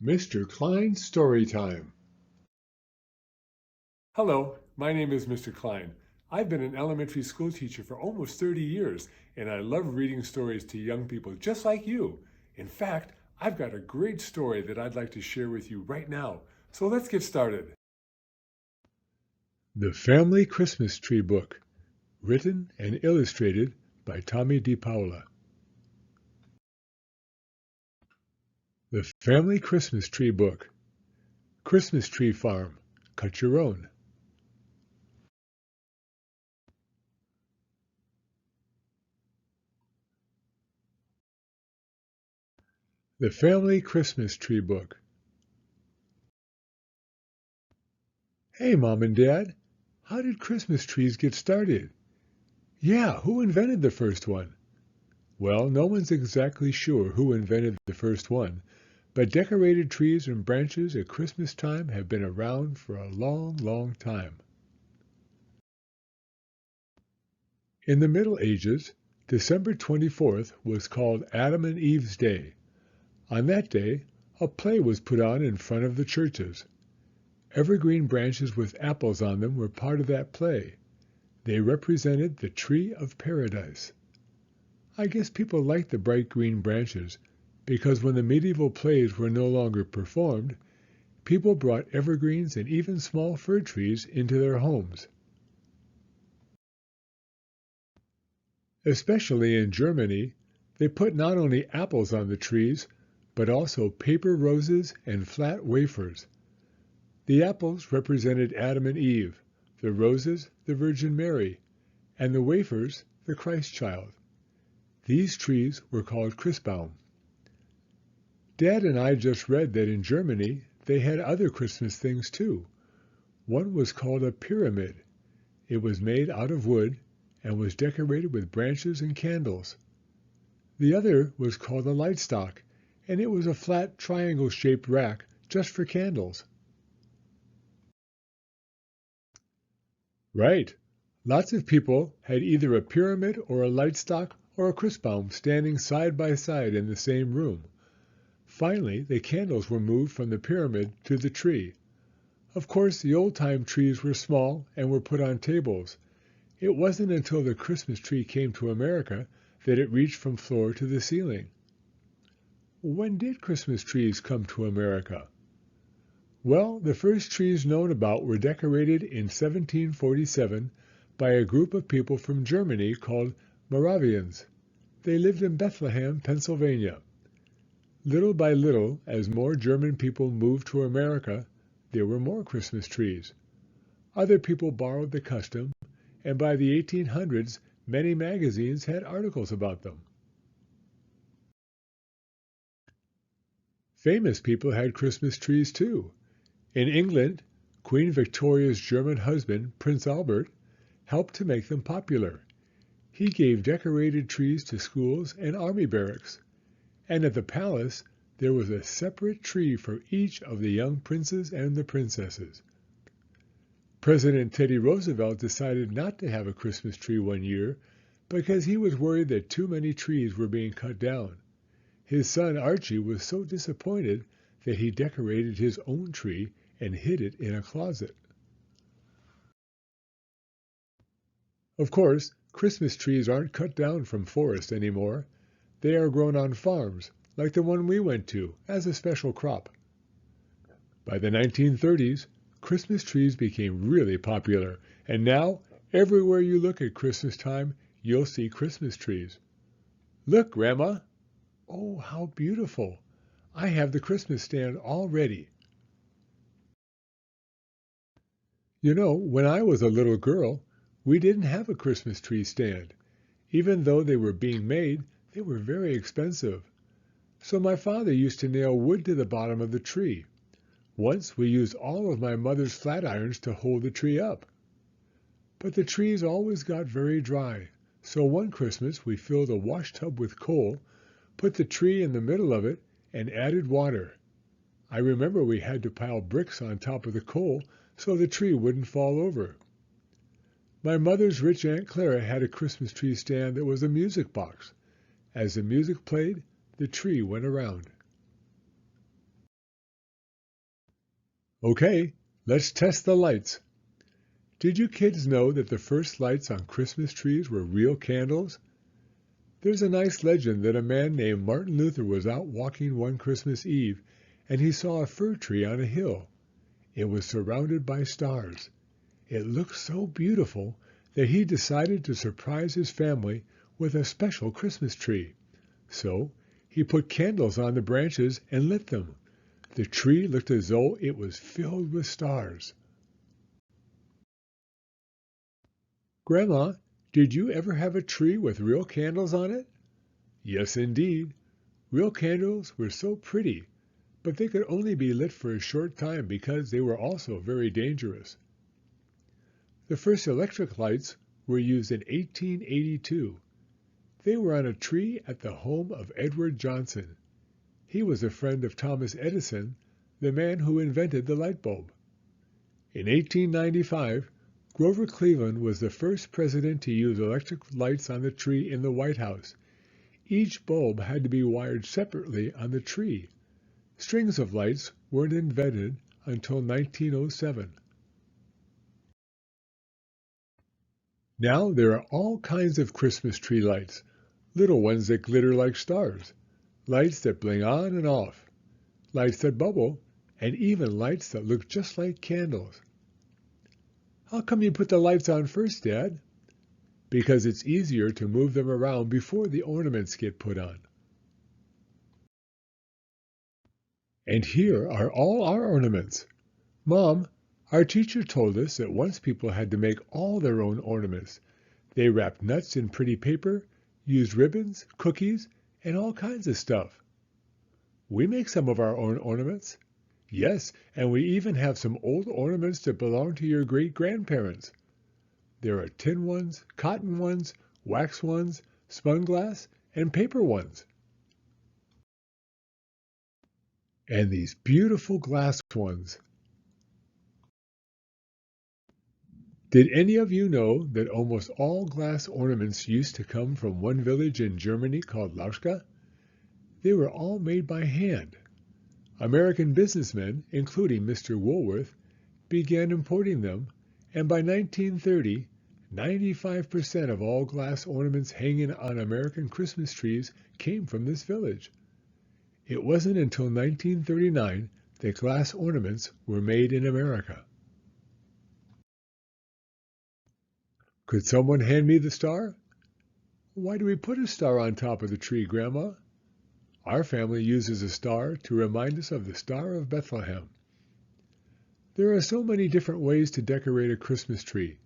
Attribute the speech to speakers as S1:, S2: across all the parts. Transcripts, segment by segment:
S1: Mr. Klein's Story Time.
S2: Hello, my name is Mr. Klein. I've been an elementary school teacher for almost 30 years, and I love reading stories to young people just like you. In fact, I've got a great story that I'd like to share with you right now. So let's get started.
S1: The Family Christmas Tree Book, written and illustrated by Tomie dePaola. The Family Christmas Tree Book. Christmas Tree Farm. Cut your own. The Family Christmas Tree Book. Hey, Mom and Dad, how did Christmas trees get started? Yeah, who invented the first one? Well, no one's exactly sure who invented the first one, but decorated trees and branches at Christmas time have been around for a long, long time. In the Middle Ages, December 24th was called Adam and Eve's Day. On that day, a play was put on in front of the churches. Evergreen branches with apples on them were part of that play. They represented the tree of paradise. I guess people liked the bright green branches because when the medieval plays were no longer performed, people brought evergreens and even small fir trees into their homes. Especially in Germany, they put not only apples on the trees, but also paper roses and flat wafers. The apples represented Adam and Eve, the roses the Virgin Mary, and the wafers the Christ child. These trees were called Christbaum. Dad and I just read that in Germany they had other Christmas things too. One was called a pyramid. It was made out of wood and was decorated with branches and candles. The other was called a lightstock, and it was a flat triangle-shaped rack just for candles. Right. Lots of people had either a pyramid or a lightstock or a Christbaum standing side by side in the same room. Finally, the candles were moved from the pyramid to the tree. Of course, the old-time trees were small and were put on tables. It wasn't until the Christmas tree came to America that it reached from floor to the ceiling. When did Christmas trees come to America? Well, the first trees known about were decorated in 1747 by a group of people from Germany called Moravians. They lived in Bethlehem, Pennsylvania. Little by little, as more German people moved to America, there were more Christmas trees. Other people borrowed the custom, and by the 1800s, many magazines had articles about them. Famous people had Christmas trees too. In England, Queen Victoria's German husband, Prince Albert, helped to make them popular. He gave decorated trees to schools and army barracks. And at the palace, there was a separate tree for each of the young princes and the princesses. President Teddy Roosevelt decided not to have a Christmas tree one year because he was worried that too many trees were being cut down. His son Archie was so disappointed that he decorated his own tree and hid it in a closet. Of course, Christmas trees aren't cut down from forests anymore. They are grown on farms, like the one we went to, as a special crop. By the 1930s, Christmas trees became really popular, and now, everywhere you look at Christmas time, you'll see Christmas trees. Look, Grandma! Oh, how beautiful! I have the Christmas stand all ready. You know, when I was a little girl, we didn't have a Christmas tree stand. Even though they were being made, they were very expensive. So my father used to nail wood to the bottom of the tree. Once we used all of my mother's flat irons to hold the tree up. But the trees always got very dry, so one Christmas we filled a wash tub with coal, put the tree in the middle of it, and added water. I remember we had to pile bricks on top of the coal so the tree wouldn't fall over. My mother's rich Aunt Clara had a Christmas tree stand that was a music box. As the music played, the tree went around. Okay, let's test the lights. Did you kids know that the first lights on Christmas trees were real candles? There's a nice legend that a man named Martin Luther was out walking one Christmas Eve and he saw a fir tree on a hill. It was surrounded by stars. It looked so beautiful that he decided to surprise his family with a special Christmas tree. So he put candles on the branches and lit them. The tree looked as though it was filled with stars. Grandma, did you ever have a tree with real candles on it? Yes, indeed. Real candles were so pretty, but they could only be lit for a short time because they were also very dangerous. The first electric lights were used in 1882. They were on a tree at the home of Edward Johnson. He was a friend of Thomas Edison, the man who invented the light bulb. In 1895, Grover Cleveland was the first president to use electric lights on the tree in the White House. Each bulb had to be wired separately on the tree. Strings of lights weren't invented until 1907. Now there are all kinds of Christmas tree lights, little ones that glitter like stars, lights that bling on and off, lights that bubble, and even lights that look just like candles. How come you put the lights on first, Dad? Because it's easier to move them around before the ornaments get put on. And here are all our ornaments. Mom, our teacher told us that once people had to make all their own ornaments. They wrapped nuts in pretty paper, used ribbons, cookies, and all kinds of stuff. We make some of our own ornaments. Yes, and we even have some old ornaments that belong to your great-grandparents. There are tin ones, cotton ones, wax ones, spun glass, and paper ones. And these beautiful glass ones. Did any of you know that almost all glass ornaments used to come from one village in Germany called Lauschka? They were all made by hand. American businessmen, including Mr. Woolworth, began importing them, and by 1930, 95% of all glass ornaments hanging on American Christmas trees came from this village. It wasn't until 1939 that glass ornaments were made in America. Could someone hand me the star? Why do we put a star on top of the tree, Grandma? Our family uses a star to remind us of the Star of Bethlehem. There are so many different ways to decorate a Christmas tree.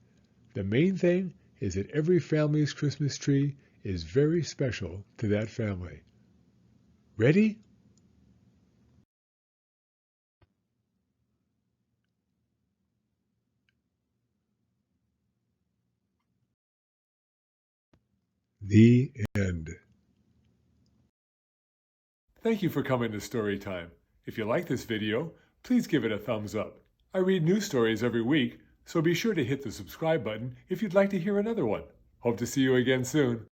S1: The main thing is that every family's Christmas tree is very special to that family. Ready? The end.
S2: Thank you for coming to Storytime. If you like this video, please give it a thumbs up. I read new stories every week, so be sure to hit the subscribe button if you'd like to hear another one. Hope to see you again soon.